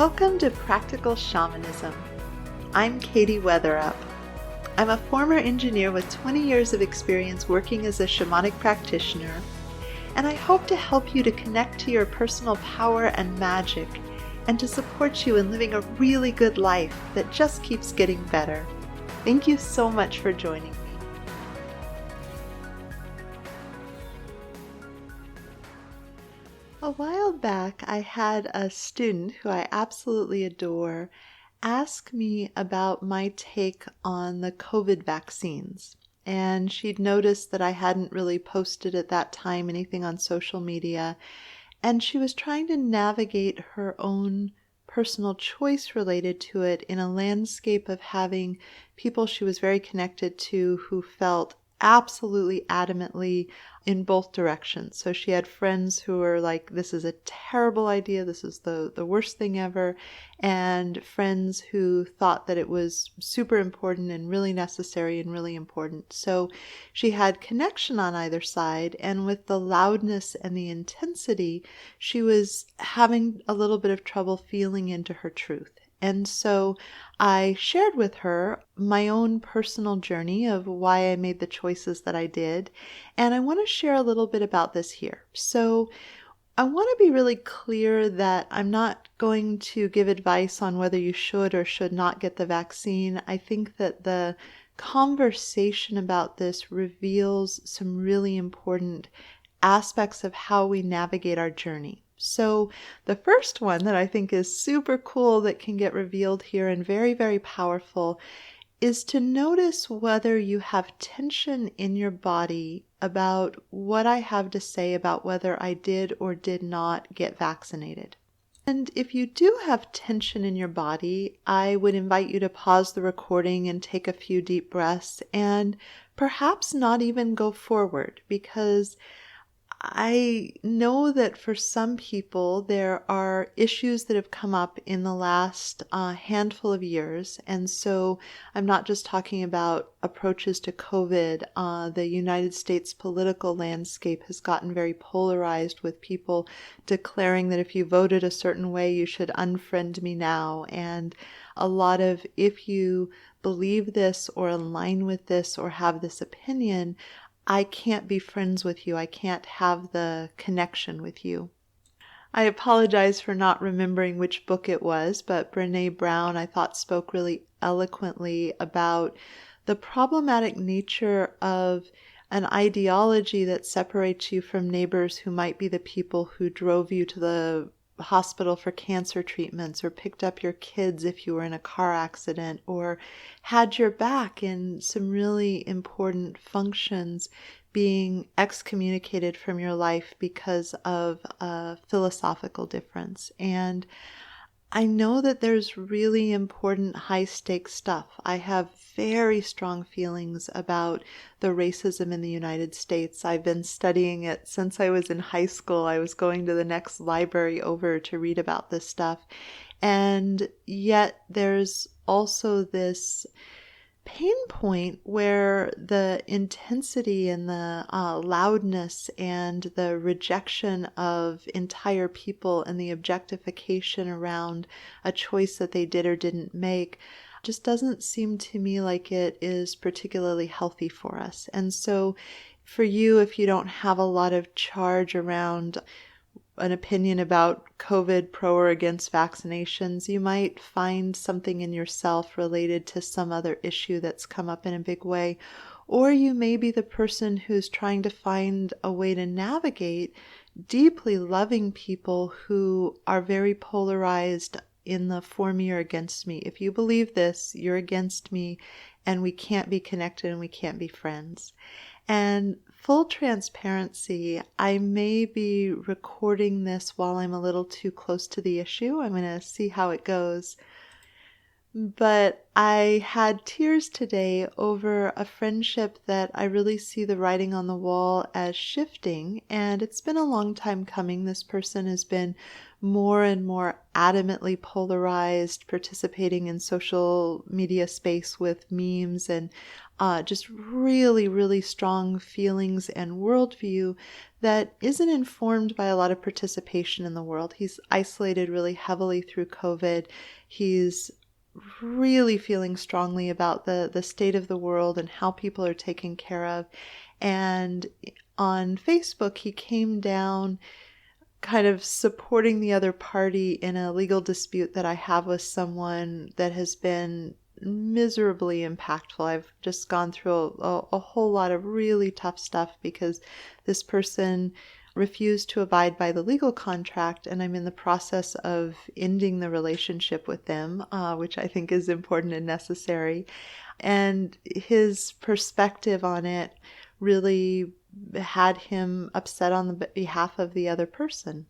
Welcome to Practical Shamanism. I'm Katie Weatherup. I'm a former engineer with 20 years of experience working as a shamanic practitioner, and I hope to help you to connect to your personal power and magic and to support you in living a really good life that just keeps getting better. Thank you so much for joining me. A while back, I had a student who I absolutely adore ask me about my take on the COVID vaccines. And she'd noticed that I hadn't really posted at that time anything on social media. And she was trying to navigate her own personal choice related to it in a landscape of having people she was very connected to who felt absolutely adamantly in both directions. So she had friends who were like, this is a terrible idea, this is the worst thing ever, and friends who thought that it was super important and really necessary and really important. So she had connection on either side, and with the loudness and the intensity, she was having a little bit of trouble feeling into her truth. And so I shared with her my own personal journey of why I made the choices that I did. And I want to share a little bit about this here. So I want to be really clear that I'm not going to give advice on whether you should or should not get the vaccine. I think that the conversation about this reveals some really important aspects of how we navigate our journey. So the first one that I think is super cool that can get revealed here and very, very powerful is to notice whether you have tension in your body about what I have to say about whether I did or did not get vaccinated. And if you do have tension in your body, I would invite you to pause the recording and take a few deep breaths and perhaps not even go forward, because I know that for some people there are issues that have come up in the last handful of years. And so I'm not just talking about approaches to COVID. The United States political landscape has gotten very polarized, with people declaring that if you voted a certain way, you should unfriend me now. And a lot of, if you believe this or align with this or have this opinion, I can't be friends with you. I can't have the connection with you. I apologize for not remembering which book it was, but Brené Brown, I thought, spoke really eloquently about the problematic nature of an ideology that separates you from neighbors who might be the people who drove you to the hospital for cancer treatments, or picked up your kids if you were in a car accident, or had your back in some really important functions being excommunicated from your life because of a philosophical difference. And I know that there's really important high-stakes stuff. I have very strong feelings about the racism in the United States. I've been studying it since I was in high school. I was going to the next library over to read about this stuff. And yet there's also this pain point where the intensity and the loudness and the rejection of entire people and the objectification around a choice that they did or didn't make just doesn't seem to me like it is particularly healthy for us. And so for you, if you don't have a lot of charge around an opinion about COVID, pro or against vaccinations, you might find something in yourself related to some other issue that's come up in a big way. Or you may be the person who's trying to find a way to navigate deeply loving people who are very polarized in the for me or against me. If you believe this, you're against me, and we can't be connected and we can't be friends. And full transparency, I may be recording this while I'm a little too close to the issue. I'm going to see how it goes. But I had tears today over a friendship that I really see the writing on the wall as shifting, and it's been a long time coming. This person has been more and more adamantly polarized, participating in social media space with memes and just really, really strong feelings and worldview that isn't informed by a lot of participation in the world. He's isolated really heavily through COVID. He's really feeling strongly about the state of the world and how people are taken care of. And on Facebook, he came down kind of supporting the other party in a legal dispute that I have with someone that has been miserably impactful. I've just gone through a whole lot of really tough stuff because this person refused to abide by the legal contract, and I'm in the process of ending the relationship with them, which I think is important and necessary. And his perspective on it really had him upset on the behalf of the other person.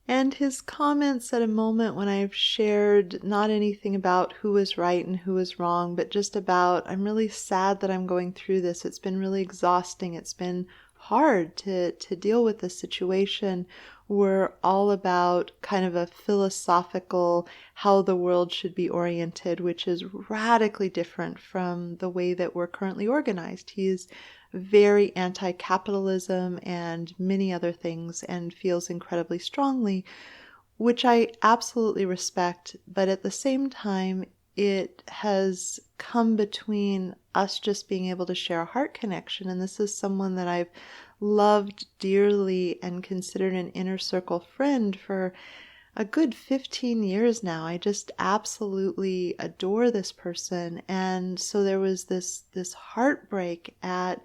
And his comments at a moment when I've shared not anything about who was right and who was wrong, but just about, I'm really sad that I'm going through this. It's been really exhausting. It's been hard to deal with this situation. Were all about kind of a philosophical how the world should be oriented, which is radically different from the way that we're currently organized. He's very anti-capitalism and many other things and feels incredibly strongly, which I absolutely respect. But at the same time, it has come between us just being able to share a heart connection. And this is someone that I've loved dearly and considered an inner circle friend for a good 15 years now. I just absolutely adore this person. And so there was this heartbreak at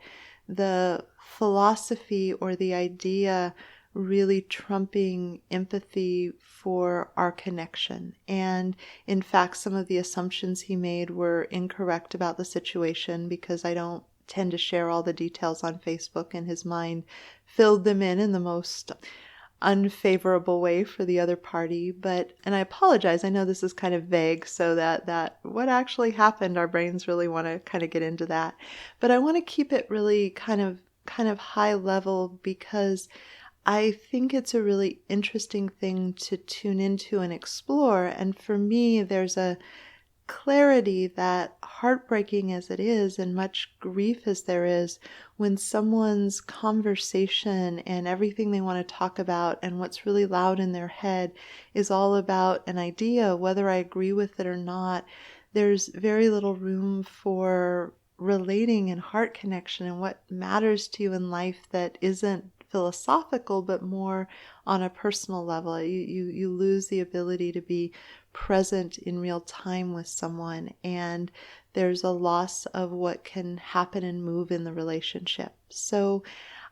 the philosophy or the idea really trumping empathy for our connection. And in fact, some of the assumptions he made were incorrect about the situation because I don't tend to share all the details on Facebook, and his mind filled them in the most unfavorable way for the other party. And I apologize, I know this is kind of vague, so that what actually happened, our brains really want to kind of get into that. But I want to keep it really kind of high level because I think it's a really interesting thing to tune into and explore. And for me, there's a clarity that, heartbreaking as it is and much grief as there is, when someone's conversation and everything they want to talk about and what's really loud in their head is all about an idea, whether I agree with it or not, there's very little room for relating and heart connection and what matters to you in life that isn't philosophical but more on a personal level. You lose the ability to be present in real time with someone, and there's a loss of what can happen and move in the relationship. So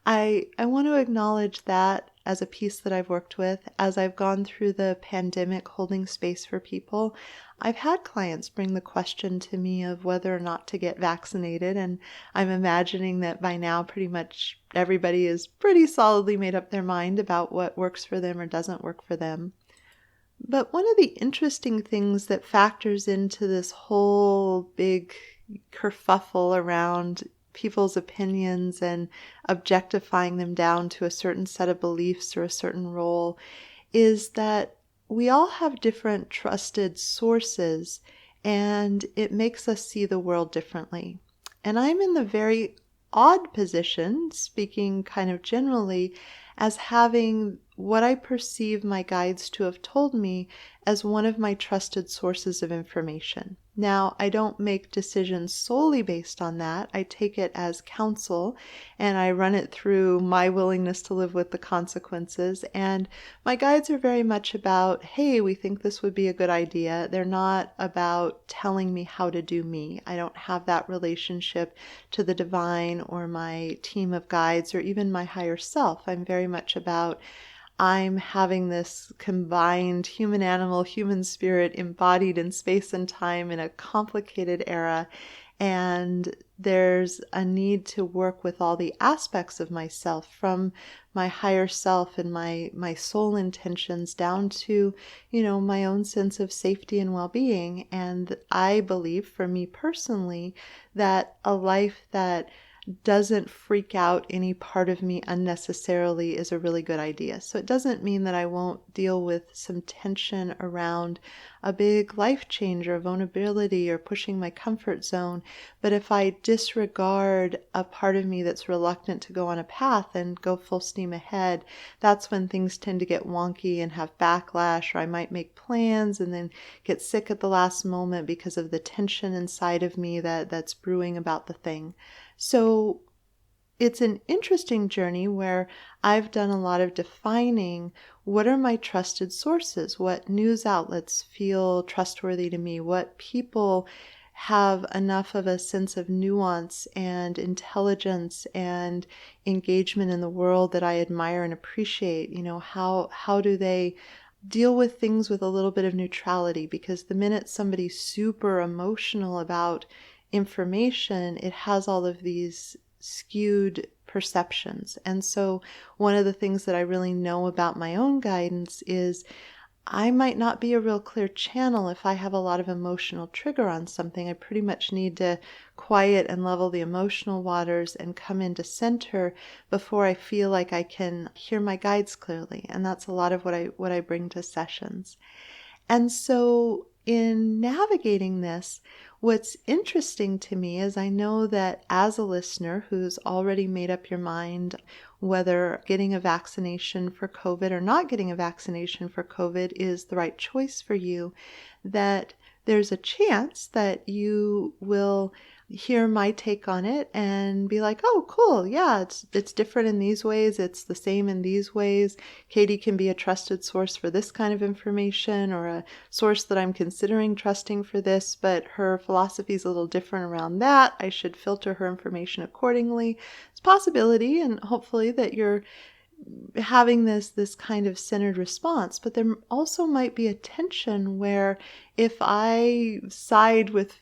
I want to acknowledge that as a piece that I've worked with. As I've gone through the pandemic holding space for people, I've had clients bring the question to me of whether or not to get vaccinated, and I'm imagining that by now pretty much everybody is pretty solidly made up their mind about what works for them or doesn't work for them. But one of the interesting things that factors into this whole big kerfuffle around people's opinions and objectifying them down to a certain set of beliefs or a certain role is that we all have different trusted sources, and it makes us see the world differently. And I'm in the very odd position, speaking kind of generally, as having what I perceive my guides to have told me as one of my trusted sources of information. Now, I don't make decisions solely based on that. I take it as counsel, and I run it through my willingness to live with the consequences. And my guides are very much about, hey, we think this would be a good idea. They're not about telling me how to do me. I don't have that relationship to the divine or my team of guides or even my higher self. I'm very much about, I'm having this combined human animal, human spirit embodied in space and time in a complicated era. And there's a need to work with all the aspects of myself, from my higher self and my soul intentions down to, my own sense of safety and well-being. And I believe, for me personally, that a life that doesn't freak out any part of me unnecessarily is a really good idea. So it doesn't mean that I won't deal with some tension around a big life change or vulnerability or pushing my comfort zone. But if I disregard a part of me that's reluctant to go on a path and go full steam ahead, that's when things tend to get wonky and have backlash, or I might make plans and then get sick at the last moment because of the tension inside of me that's brewing about the thing. So it's an interesting journey where I've done a lot of defining what are my trusted sources, what news outlets feel trustworthy to me, what people have enough of a sense of nuance and intelligence and engagement in the world that I admire and appreciate. How do they deal with things with a little bit of neutrality? Because the minute somebody's super emotional about information, it has all of these skewed perceptions. And so one of the things that I really know about my own guidance is I might not be a real clear channel if I have a lot of emotional trigger on something. I pretty much need to quiet and level the emotional waters and come into center before I feel like I can hear my guides clearly. And that's a lot of what I bring to sessions. And so in navigating this, what's interesting to me is I know that as a listener who's already made up your mind whether getting a vaccination for COVID or not getting a vaccination for COVID is the right choice for you, that there's a chance that you will hear my take on it and be like, oh, cool. Yeah, it's different in these ways. It's the same in these ways. Katie can be a trusted source for this kind of information, or a source that I'm considering trusting for this, but her philosophy is a little different around that. I should filter her information accordingly. It's a possibility, and hopefully that you're having this kind of centered response. But there also might be a tension where if I side with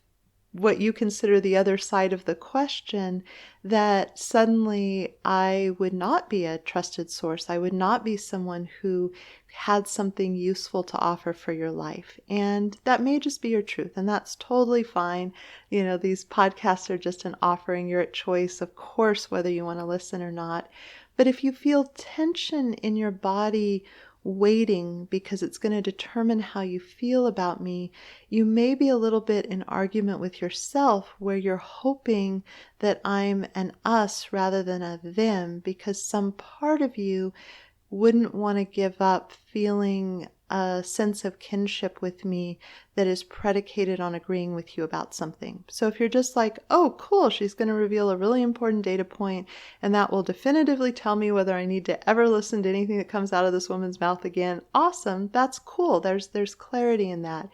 what you consider the other side of the question, that suddenly I would not be a trusted source. I would not be someone who had something useful to offer for your life. And that may just be your truth, and that's totally fine. These podcasts are just an offering. You're at choice, of course, whether you want to listen or not. But if you feel tension in your body waiting because it's going to determine how you feel about me, you may be a little bit in argument with yourself where you're hoping that I'm an us rather than a them, because some part of you wouldn't want to give up feeling a sense of kinship with me that is predicated on agreeing with you about something. So if you're just like, oh, cool, she's going to reveal a really important data point, and that will definitively tell me whether I need to ever listen to anything that comes out of this woman's mouth again. Awesome. That's cool. There's clarity in that.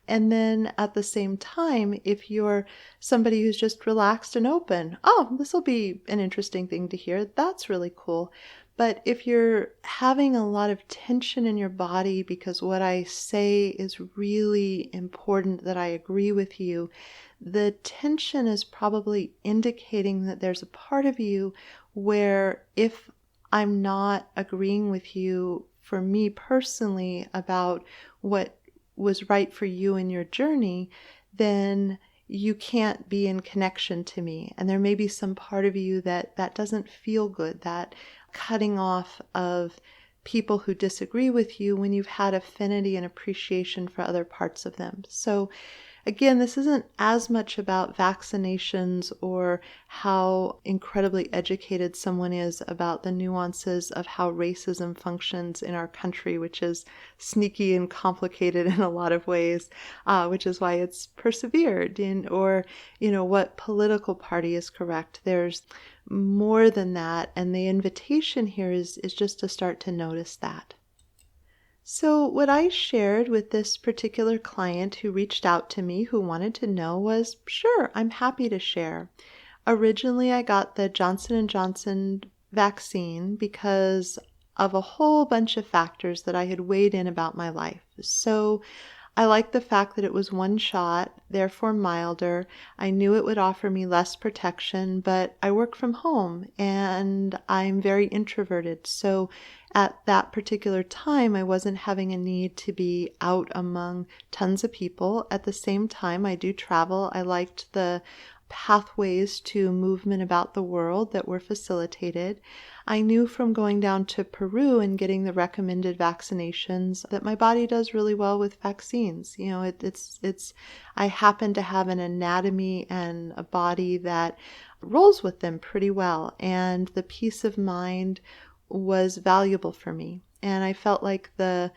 And then at the same time, if you're somebody who's just relaxed and open, oh, this will be an interesting thing to hear. That's really cool. But if you're having a lot of tension in your body because what I say is really important, that I agree with you, the tension is probably indicating that there's a part of you where if I'm not agreeing with you, for me personally, about what was right for you in your journey, then you can't be in connection to me. And there may be some part of you that doesn't feel good, that cutting off of people who disagree with you when you've had affinity and appreciation for other parts of them. So again, this isn't as much about vaccinations or how incredibly educated someone is about the nuances of how racism functions in our country, which is sneaky and complicated in a lot of ways, which is why it's persevered in, or, what political party is correct. There's more than that, and the invitation here is just to start to notice that. So what I shared with this particular client who reached out to me, who wanted to know, was, sure, I'm happy to share. Originally, I got the Johnson & Johnson vaccine because of a whole bunch of factors that I had weighed in about my life. So I liked the fact that it was one shot, therefore milder. I knew it would offer me less protection, but I work from home and I'm very introverted. So at that particular time, I wasn't having a need to be out among tons of people. At the same time, I do travel. I liked the pathways to movement about the world that were facilitated. I knew from going down to Peru and getting the recommended vaccinations that my body does really well with vaccines. I happen to have an anatomy and a body that rolls with them pretty well, and the peace of mind was valuable for me. And I felt like the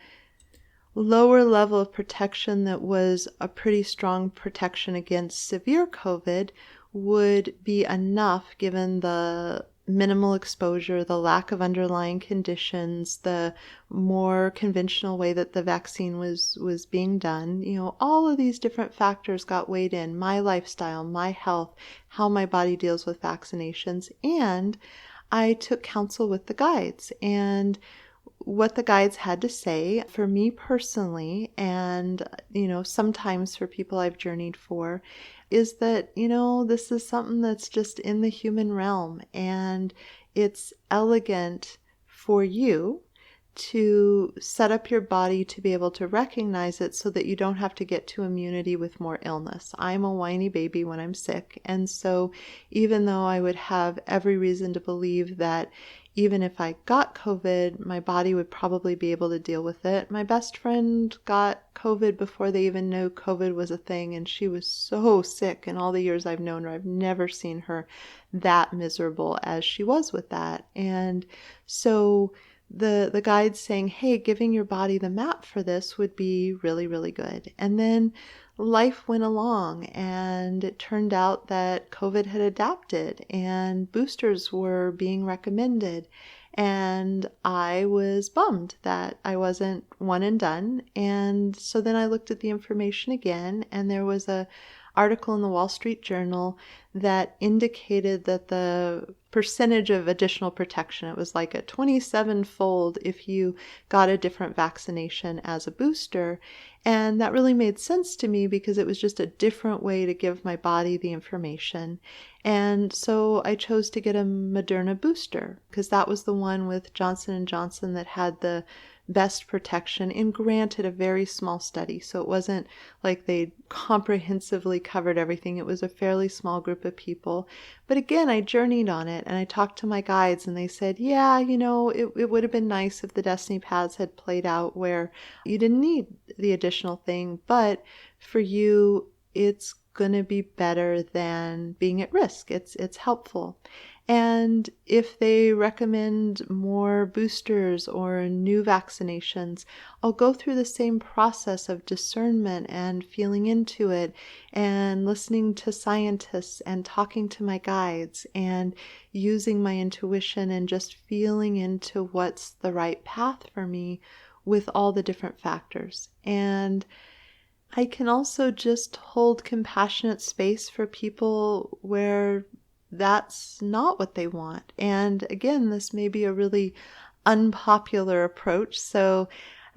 lower level of protection that was a pretty strong protection against severe COVID would be enough given the minimal exposure, the lack of underlying conditions, the more conventional way that the vaccine was being done. All of these different factors got weighed in: my lifestyle, my health, how my body deals with vaccinations, and I took counsel with the guides. And what the guides had to say for me personally, and sometimes for people I've journeyed for, is that this is something that's just in the human realm, and it's elegant for you to set up your body to be able to recognize it so that you don't have to get to immunity with more illness. I'm a whiny baby when I'm sick, and so even though I would have every reason to believe that even if I got COVID, my body would probably be able to deal with it. My best friend got COVID before they even knew COVID was a thing, and she was so sick. In all the years I've known her, I've never seen her that miserable as she was with that. And so the guide saying, hey, giving your body the map for this would be really, really good. And then life went along, and it turned out that COVID had adapted and boosters were being recommended. And I was bummed that I wasn't one and done. And so then I looked at the information again, and there was a article in the Wall Street Journal that indicated that the percentage of additional protection, it was like a 27-fold if you got a different vaccination as a booster. And that really made sense to me because it was just a different way to give my body the information. And so I chose to get a Moderna booster because that was the one with Johnson & Johnson that had the best protection, and granted a very small study. So it wasn't like they comprehensively covered everything. It was a fairly small group of people. But again, I journeyed on it, and I talked to my guides, and they said, yeah, it would have been nice if the Destiny paths had played out where you didn't need the additional thing, but for you, it's going to be better than being at risk. It's helpful. And if they recommend more boosters or new vaccinations, I'll go through the same process of discernment and feeling into it and listening to scientists and talking to my guides and using my intuition and just feeling into what's the right path for me with all the different factors. And I can also just hold compassionate space for people where that's not what they want. And again, this may be a really unpopular approach. So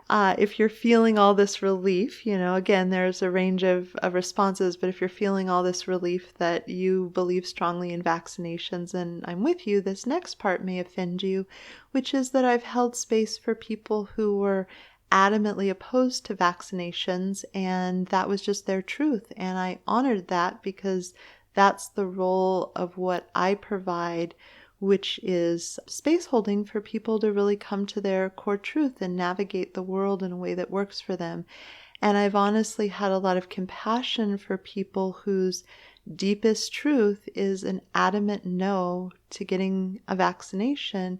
if you're feeling all this relief, again, there's a range of responses, but if you're feeling all this relief that you believe strongly in vaccinations, and I'm with you, this next part may offend you, which is that I've held space for people who were adamantly opposed to vaccinations, and that was just their truth. And I honored that because that's the role of what I provide, which is space holding for people to really come to their core truth and navigate the world in a way that works for them. And I've honestly had a lot of compassion for people whose deepest truth is an adamant no to getting a vaccination,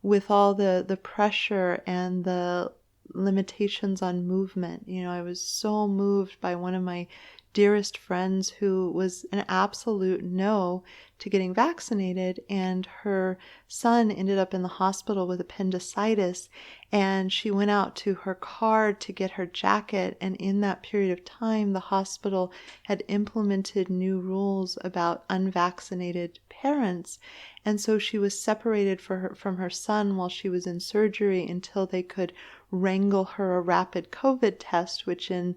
with all the pressure and the limitations on movement. I was so moved by one of my dearest friends who was an absolute no to getting vaccinated, and her son ended up in the hospital with appendicitis, and she went out to her car to get her jacket, and in that period of time the hospital had implemented new rules about unvaccinated parents, and so she was separated from her son while she was in surgery until they could wrangle her a rapid COVID test, which in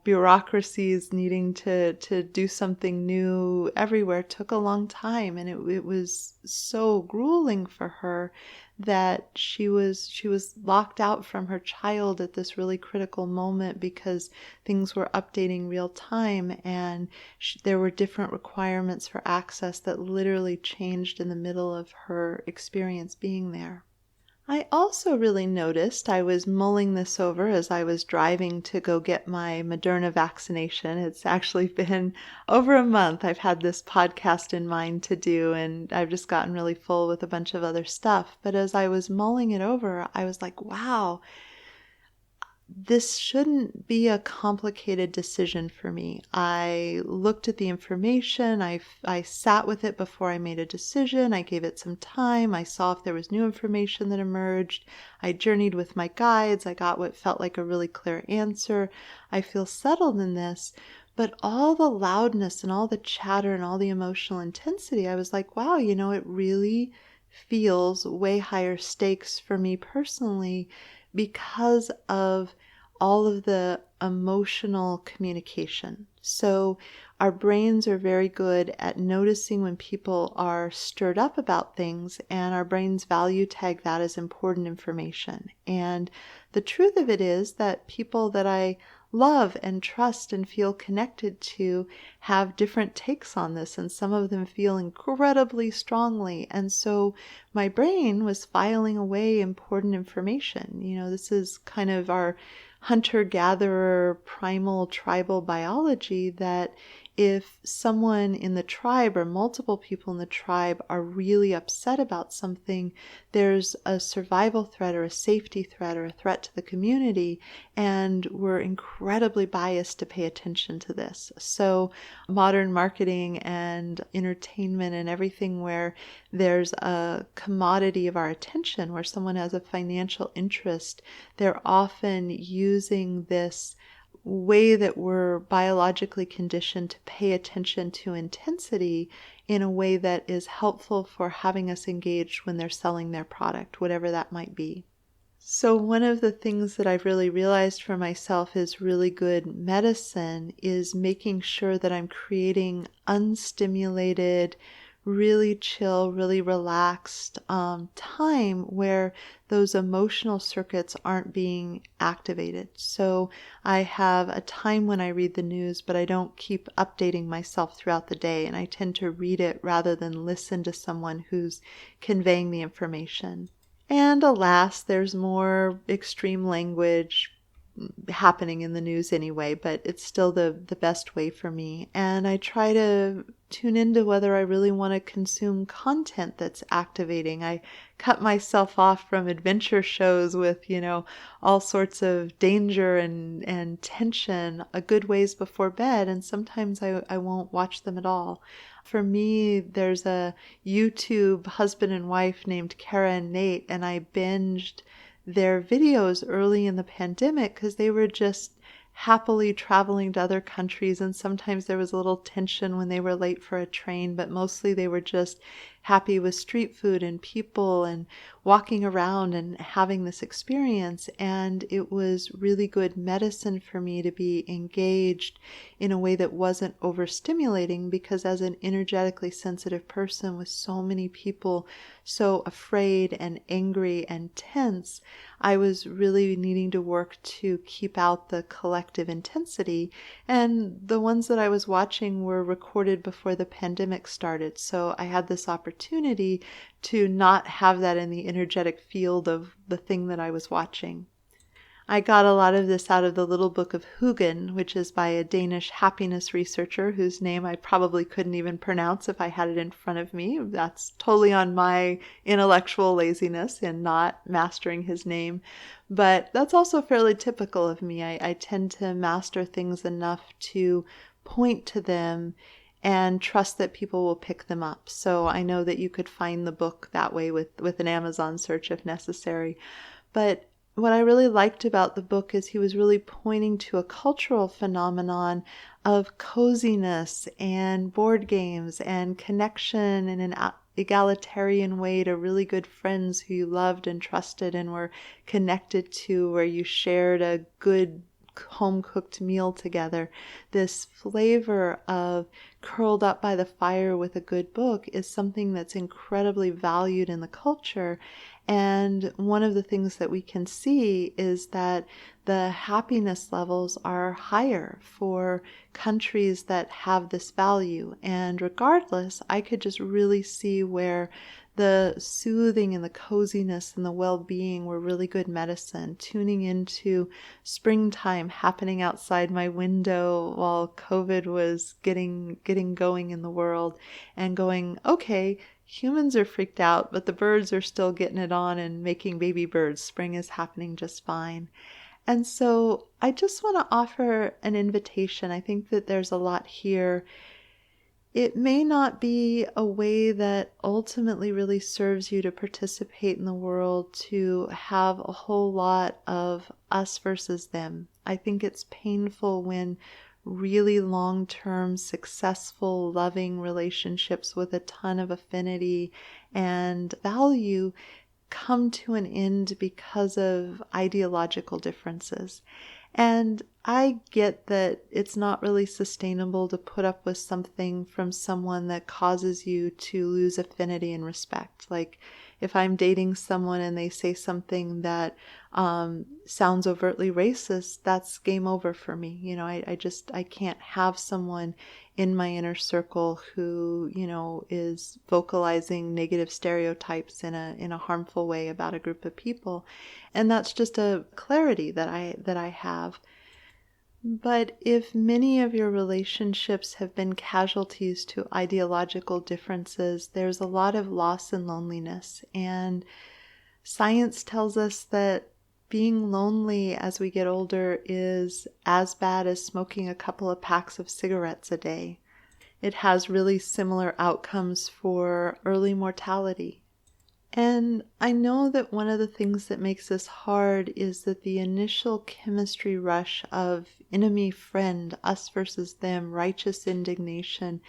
bureaucracies needing to do something new everywhere took a a long time, and it was so grueling for her that she was locked out from her child at this really critical moment because things were updating real time, and there were different requirements for access that literally changed in the middle of her experience being there. I also really noticed, I was mulling this over as I was driving to go get my Moderna vaccination. It's actually been over a month. I've had this podcast in mind to do, and I've just gotten really full with a bunch of other stuff. But as I was mulling it over, I was like, wow, this shouldn't be a complicated decision for me. I looked at the information. I sat with it before I made a decision. I gave it some time. I saw if there was new information that emerged. I journeyed with my guides. I got what felt like a really clear answer. I feel settled in this. But all the loudness and all the chatter and all the emotional intensity, I was like, wow, it really feels way higher stakes for me personally because of all of the emotional communication. So our brains are very good at noticing when people are stirred up about things, and our brains value tag that as important information. And the truth of it is that people that I love and trust and feel connected to have different takes on this, and some of them feel incredibly strongly. And so my brain was filing away important information. This is kind of our hunter-gatherer primal tribal biology, that if someone in the tribe or multiple people in the tribe are really upset about something, there's a survival threat or a safety threat or a threat to the community, and we're incredibly biased to pay attention to this. So modern marketing and entertainment and everything where there's a commodity of our attention, where someone has a financial interest, they're often using this way that we're biologically conditioned to pay attention to intensity in a way that is helpful for having us engaged when they're selling their product, whatever that might be. So one of the things that I've really realized for myself is really good medicine is making sure that I'm creating unstimulated, really chill, really relaxed time where those emotional circuits aren't being activated. So I have a time when I read the news, but I don't keep updating myself throughout the day, and I tend to read it rather than listen to someone who's conveying the information. And alas, there's more extreme language happening in the news anyway, but it's still the best way for me. And I try to tune into whether I really want to consume content that's activating. I cut myself off from adventure shows with, all sorts of danger and tension a good ways before bed, and sometimes I won't watch them at all. For me, there's a YouTube husband and wife named Kara and Nate, and I binged their videos early in the pandemic because they were just happily traveling to other countries, and sometimes there was a little tension when they were late for a train, but mostly they were just happy with street food and people and walking around and having this experience. And it was really good medicine for me to be engaged in a way that wasn't overstimulating, because as an energetically sensitive person with so many people so afraid and angry and tense, I was really needing to work to keep out the collective intensity. And the ones that I was watching were recorded before the pandemic started. So I had this opportunity to not have that in the energetic field of the thing that I was watching. I got a lot of this out of the Little Book of Hugin, which is by a Danish happiness researcher whose name I probably couldn't even pronounce if I had it in front of me. That's totally on my intellectual laziness in not mastering his name. But that's also fairly typical of me. I tend to master things enough to point to them and trust that people will pick them up. So I know that you could find the book that way with an Amazon search if necessary. But what I really liked about the book is he was really pointing to a cultural phenomenon of coziness and board games and connection in an egalitarian way to really good friends who you loved and trusted and were connected to, where you shared a good home-cooked meal together, this flavor of curled up by the fire with a good book is something that's incredibly valued in the culture. And one of the things that we can see is that the happiness levels are higher for countries that have this value. And regardless, I could just really see where the soothing and the coziness and the well-being were really good medicine. Tuning into springtime happening outside my window while COVID was getting going in the world, and going, okay, humans are freaked out, but the birds are still getting it on and making baby birds. Spring is happening just fine. And so I just want to offer an invitation. I think that there's a lot here. It may not be a way that ultimately really serves you to participate in the world, to have a whole lot of us versus them. I think it's painful when really long-term, successful, loving relationships with a ton of affinity and value come to an end because of ideological differences. And I get that it's not really sustainable to put up with something from someone that causes you to lose affinity and respect. Like if I'm dating someone and they say something that sounds overtly racist, that's game over for me. I can't have someone in my inner circle who, is vocalizing negative stereotypes in a harmful way about a group of people. And that's just a clarity that I have. But if many of your relationships have been casualties to ideological differences, there's a lot of loss and loneliness. And science tells us that being lonely as we get older is as bad as smoking a couple of packs of cigarettes a day. It has really similar outcomes for early mortality. And I know that one of the things that makes this hard is that the initial chemistry rush of enemy, friend, us versus them, righteous indignation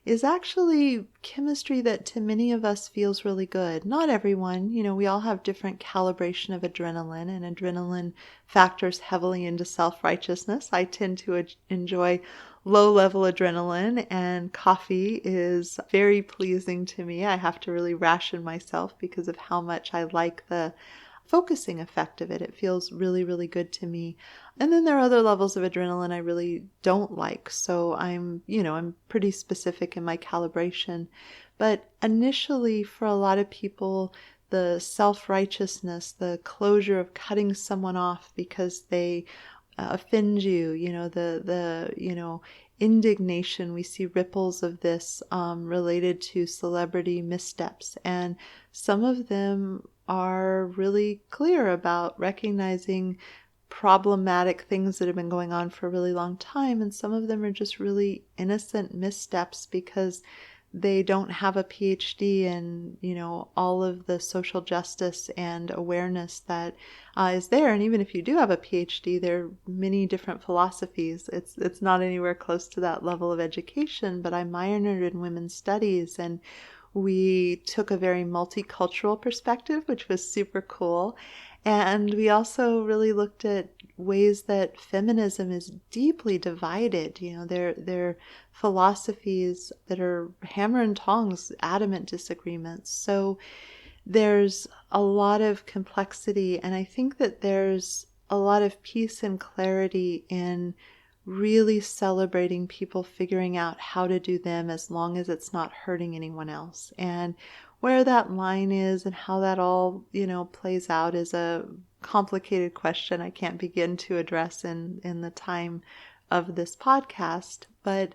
is actually chemistry that to many of us feels really good. Not everyone, we all have different calibration of adrenaline, and adrenaline factors heavily into self-righteousness. I tend to enjoy low-level adrenaline, and coffee is very pleasing to me. I have to really ration myself because of how much I like the focusing effect of it. It feels really, really good to me. And then there are other levels of adrenaline I really don't like. So I'm pretty specific in my calibration. But initially, for a lot of people, the self-righteousness, the closure of cutting someone off because they offend you, the indignation. We see ripples of this related to celebrity missteps. And some of them are really clear about recognizing problematic things that have been going on for a really long time. And some of them are just really innocent missteps because they don't have a PhD in, all of the social justice and awareness that is there. And even if you do have a PhD, there are many different philosophies. It's not anywhere close to that level of education, but I minored in women's studies, and we took a very multicultural perspective, which was super cool. And we also really looked at ways that feminism is deeply divided. They're philosophies that are hammer and tongs, adamant disagreements. So there's a lot of complexity, and I think that there's a lot of peace and clarity in really celebrating people figuring out how to do them as long as it's not hurting anyone else. And where that line is and how that all, plays out is a complicated question I can't begin to address in the time of this podcast. But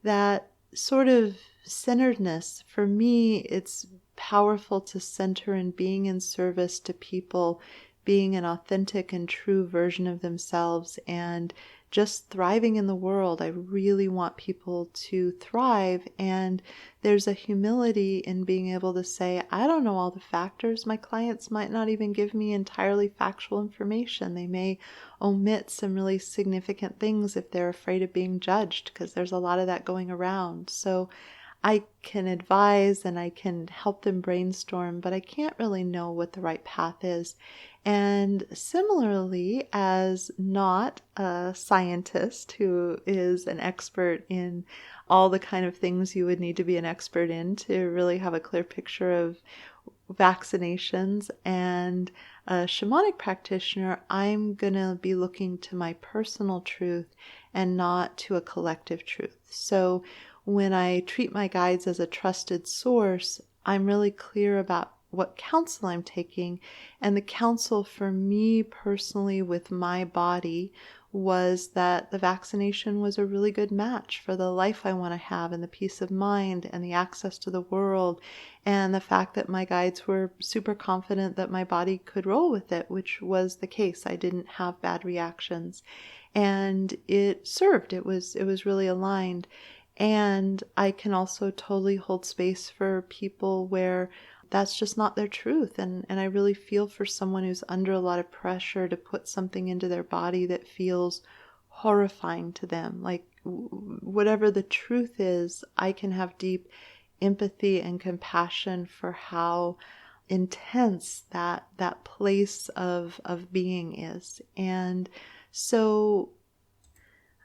that sort of centeredness, for me, it's powerful to center in being in service to people, being an authentic and true version of themselves, and just thriving in the world. I really want people to thrive, and there's a humility in being able to say, I don't know all the factors. My clients might not even give me entirely factual information. They may omit some really significant things if they're afraid of being judged, because there's a lot of that going around. So I can advise and I can help them brainstorm, but I can't really know what the right path is. And similarly, as not a scientist who is an expert in all the kind of things you would need to be an expert in to really have a clear picture of vaccinations, and a shamanic practitioner, I'm going to be looking to my personal truth and not to a collective truth. So when I treat my guides as a trusted source, I'm really clear about what counsel I'm taking. And the counsel for me personally with my body was that the vaccination was a really good match for the life I want to have and the peace of mind and the access to the world, and the fact that my guides were super confident that my body could roll with it, which was the case. I didn't have bad reactions, and it served. It was really aligned. And I can also totally hold space for people where that's just not their truth. And I really feel for someone who's under a lot of pressure to put something into their body that feels horrifying to them. Like whatever the truth is, I can have deep empathy and compassion for how intense that place of being is. And so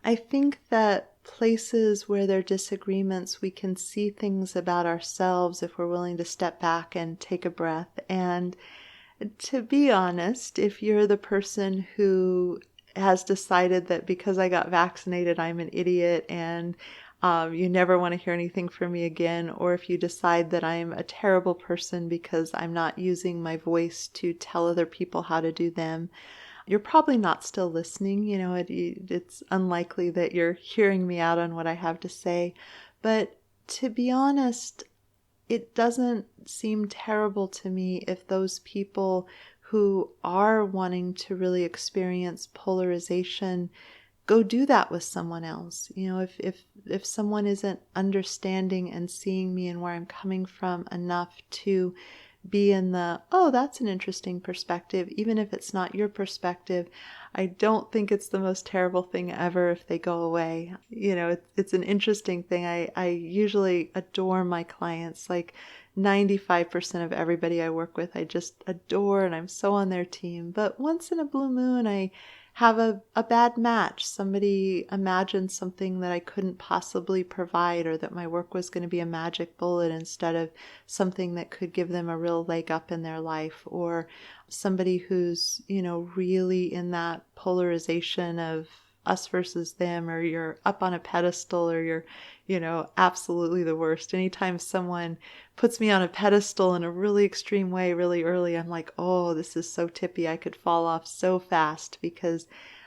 I think that places where there are disagreements, we can see things about ourselves if we're willing to step back and take a breath. And to be honest, if you're the person who has decided that because I got vaccinated, I'm an idiot and you never want to hear anything from me again, or if you decide that I'm a terrible person because I'm not using my voice to tell other people how to do them, you're probably not still listening. It's unlikely that you're hearing me out on what I have to say. But to be honest, it doesn't seem terrible to me if those people who are wanting to really experience polarization go do that with someone else. If someone isn't understanding and seeing me and where I'm coming from enough to be in the, oh, that's an interesting perspective, even if it's not your perspective, I don't think it's the most terrible thing ever if they go away. It's an interesting thing. I usually adore my clients. Like 95% of everybody I work with, I just adore, and I'm so on their team. But once in a blue moon, I have a bad match. Somebody imagined something that I couldn't possibly provide, or that my work was going to be a magic bullet instead of something that could give them a real leg up in their life, or somebody who's, really in that polarization of us versus them, or you're up on a pedestal, or you're, absolutely the worst. Anytime someone puts me on a pedestal in a really extreme way really early, I'm like, oh, this is so tippy. I could fall off so fast, because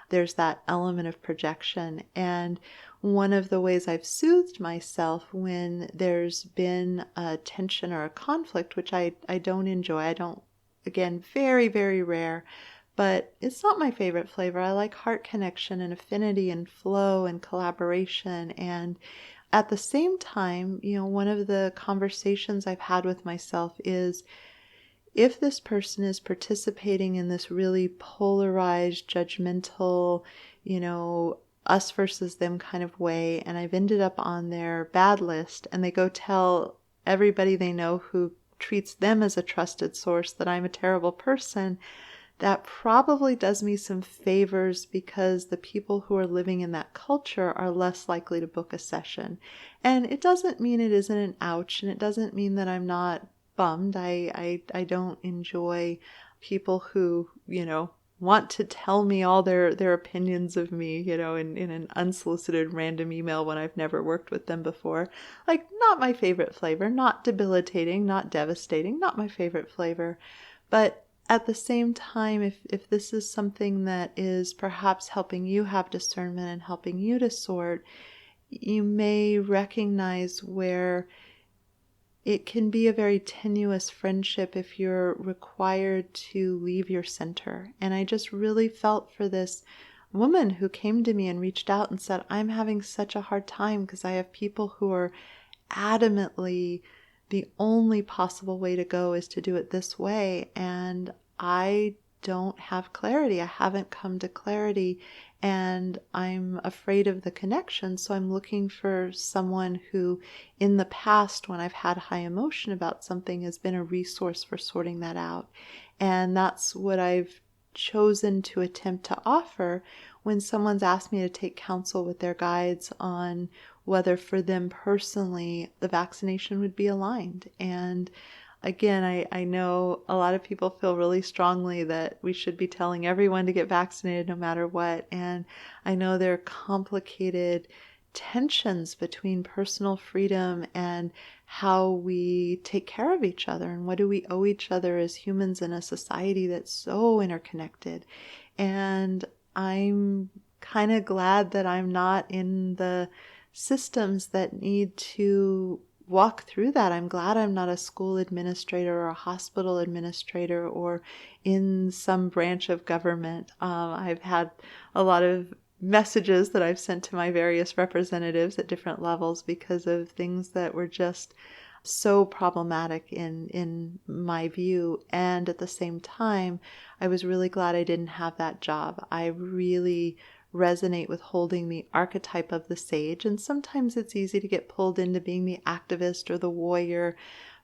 there's that element of projection. And one of the ways I've soothed myself when there's been a tension or a conflict, which I don't enjoy, again, very, very rare, but it's not my favorite flavor. I like heart connection and affinity and flow and collaboration. And at the same time, one of the conversations I've had with myself is, if this person is participating in this really polarized, judgmental, us versus them kind of way, and I've ended up on their bad list, and they go tell everybody they know who treats them as a trusted source that I'm a terrible person, that probably does me some favors, because the people who are living in that culture are less likely to book a session. And it doesn't mean it isn't an ouch, and it doesn't mean that I'm not bummed. I don't enjoy people who, want to tell me all their opinions of me, in an unsolicited random email when I've never worked with them before. Like, not my favorite flavor, not debilitating, not devastating, not my favorite flavor. But at the same time, if this is something that is perhaps helping you have discernment and helping you to sort, you may recognize where it can be a very tenuous friendship if you're required to leave your center. And I just really felt for this woman who came to me and reached out and said, I'm having such a hard time because I have people who are adamantly, the only possible way to go is to do it this way. And I don't have clarity. I haven't come to clarity, and I'm afraid of the connection. So I'm looking for someone who, in the past, when I've had high emotion about something, has been a resource for sorting that out. And that's what I've chosen to attempt to offer when someone's asked me to take counsel with their guides on whether for them personally the vaccination would be aligned. And again, I know a lot of people feel really strongly that we should be telling everyone to get vaccinated no matter what. And I know there are complicated tensions between personal freedom and how we take care of each other and what do we owe each other as humans in a society that's so interconnected. And I'm kind of glad that I'm not in the systems that need to walk through that. I'm glad I'm not a school administrator or a hospital administrator or in some branch of government. I've had a lot of messages that I've sent to my various representatives at different levels because of things that were just so problematic in my view. And at the same time, I was really glad I didn't have that job. I really resonate with holding the archetype of the sage, and sometimes it's easy to get pulled into being the activist or the warrior.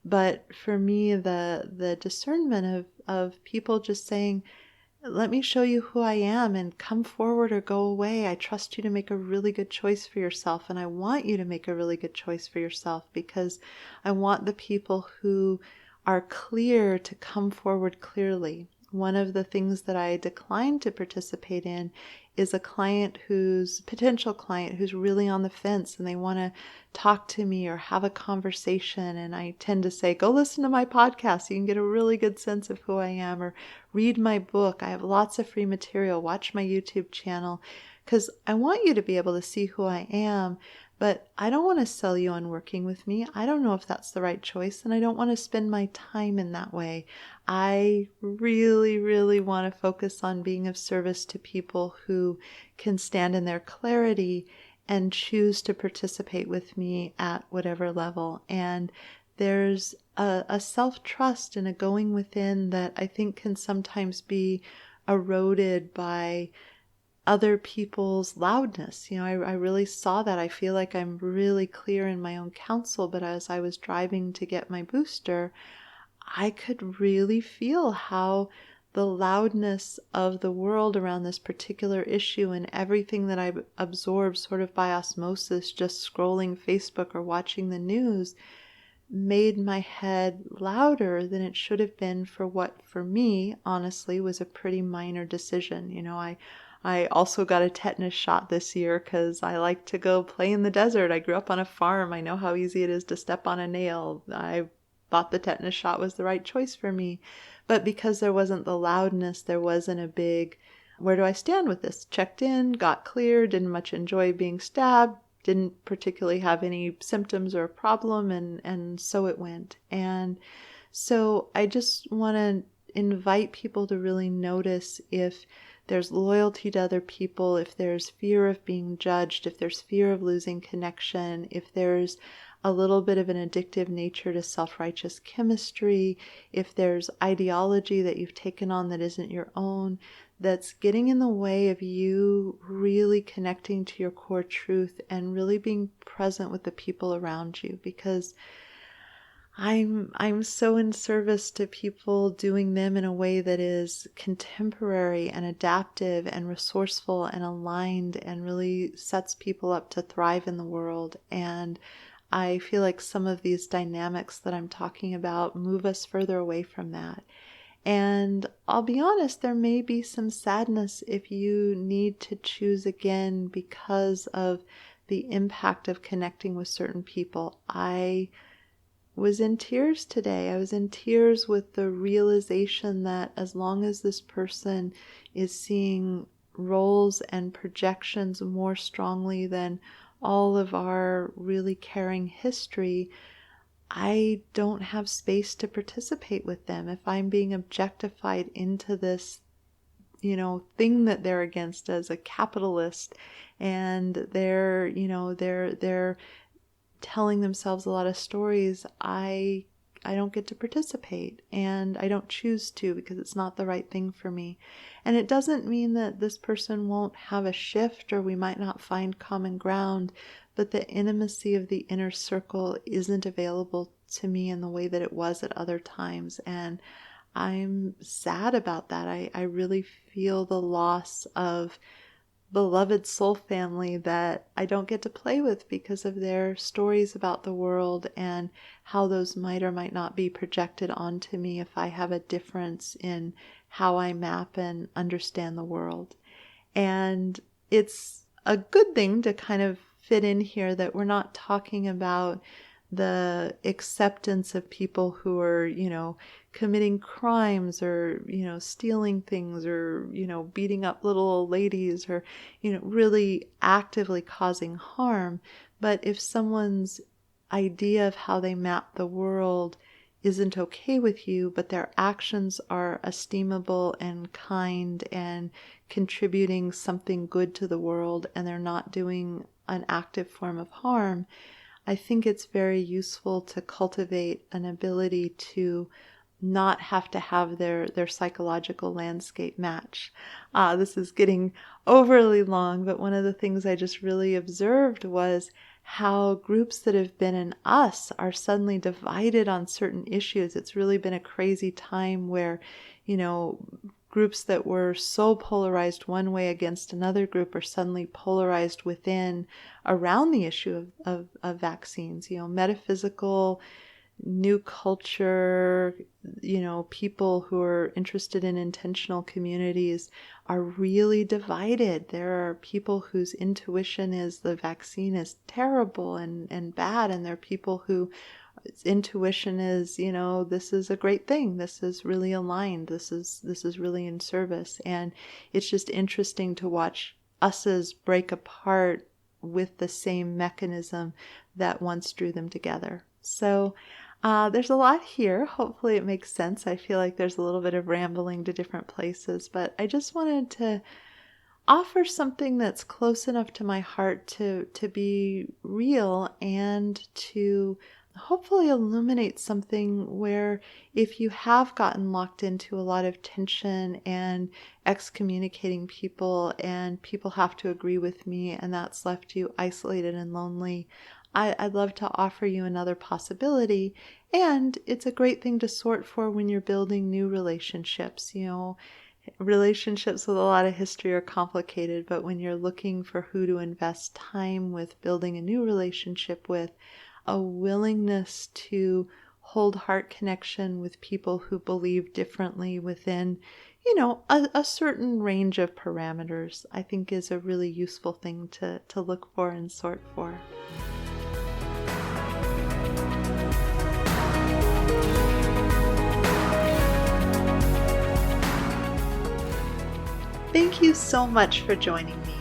But for me, the discernment of people just saying, let me show you who I am and come forward or go away. I trust you to make a really good choice for yourself, and I want you to make a really good choice for yourself because I want the people who are clear to come forward clearly. One of the things that I declined to participate in is a potential client who's really on the fence and they want to talk to me or have a conversation. And I tend to say, go listen to my podcast so you can get a really good sense of who I am, or read my book. I have lots of free material. Watch my YouTube channel because I want you to be able to see who I am. But I don't want to sell you on working with me. I don't know if that's the right choice, and I don't want to spend my time in that way. I really, really want to focus on being of service to people who can stand in their clarity and choose to participate with me at whatever level. And there's a self-trust and a going within that I think can sometimes be eroded by other people's loudness. I really saw that. I feel like I'm really clear in my own counsel, but as I was driving to get my booster, I could really feel how the loudness of the world around this particular issue and everything that I absorbed sort of by osmosis, just scrolling Facebook or watching the news, made my head louder than it should have been for what, for me, honestly, was a pretty minor decision. I also got a tetanus shot this year because I like to go play in the desert. I grew up on a farm. I know how easy it is to step on a nail. I thought the tetanus shot was the right choice for me. But because there wasn't the loudness, there wasn't a big, where do I stand with this? Checked in, got clear, didn't much enjoy being stabbed, didn't particularly have any symptoms or problem, and so it went. And so I just want to invite people to really notice if there's loyalty to other people, if there's fear of being judged, if there's fear of losing connection, if there's a little bit of an addictive nature to self-righteous chemistry, if there's ideology that you've taken on that isn't your own, that's getting in the way of you really connecting to your core truth and really being present with the people around you. Because I'm so in service to people doing them in a way that is contemporary and adaptive and resourceful and aligned and really sets people up to thrive in the world. And I feel like some of these dynamics that I'm talking about move us further away from that. And I'll be honest, there may be some sadness if you need to choose again because of the impact of connecting with certain people. I was in tears today. I was in tears with the realization that as long as this person is seeing roles and projections more strongly than all of our really caring history, I don't have space to participate with them. If I'm being objectified into this, thing that they're against as a capitalist, and they're telling themselves a lot of stories, I I don't get to participate, and I don't choose to because it's not the right thing for me. And it doesn't mean that this person won't have a shift or we might not find common ground, but the intimacy of the inner circle isn't available to me in the way that it was at other times. And I'm sad about that. I really feel the loss of beloved soul family that I don't get to play with because of their stories about the world and how those might or might not be projected onto me if I have a difference in how I map and understand the world. And it's a good thing to kind of fit in here that we're not talking about the acceptance of people who are, committing crimes or, stealing things or, beating up little old ladies or, really actively causing harm. But if someone's idea of how they map the world isn't okay with you, but their actions are esteemable and kind and contributing something good to the world, and they're not doing an active form of harm, I think it's very useful to cultivate an ability to not have to have their psychological landscape match. This is getting overly long, but one of the things I just really observed was how groups that have been in us are suddenly divided on certain issues. It's really been a crazy time where, groups that were so polarized one way against another group are suddenly polarized within around the issue of vaccines. Metaphysical, new culture, people who are interested in intentional communities are really divided. There are people whose intuition is the vaccine is terrible and bad, and there are people who intuition is, this is a great thing. This is really aligned. This is really in service. And it's just interesting to watch us's break apart with the same mechanism that once drew them together. So there's a lot here. Hopefully it makes sense. I feel like there's a little bit of rambling to different places, but I just wanted to offer something that's close enough to my heart to be real and to hopefully illuminate something where if you have gotten locked into a lot of tension and excommunicating people and people have to agree with me and that's left you isolated and lonely, I'd love to offer you another possibility. And it's a great thing to sort for when you're building new relationships. Relationships with a lot of history are complicated, but when you're looking for who to invest time with building a new relationship with, a willingness to hold heart connection with people who believe differently within, a certain range of parameters, I think is a really useful thing to look for and sort for. Thank you so much for joining me.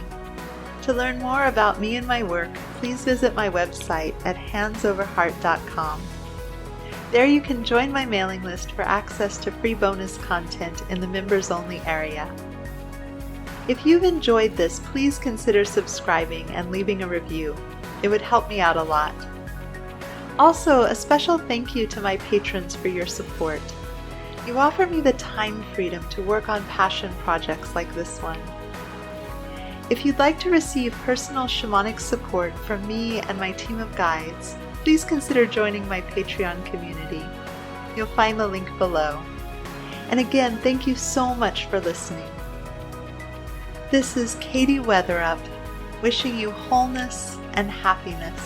To learn more about me and my work, please visit my website at handsoverheart.com. There you can join my mailing list for access to free bonus content in the members-only area. If you've enjoyed this, please consider subscribing and leaving a review. It would help me out a lot. Also, a special thank you to my patrons for your support. You offer me the time freedom to work on passion projects like this one. If you'd like to receive personal shamanic support from me and my team of guides, please consider joining my Patreon community. You'll find the link below. And again, thank you so much for listening. This is Katie Weatherup, wishing you wholeness and happiness.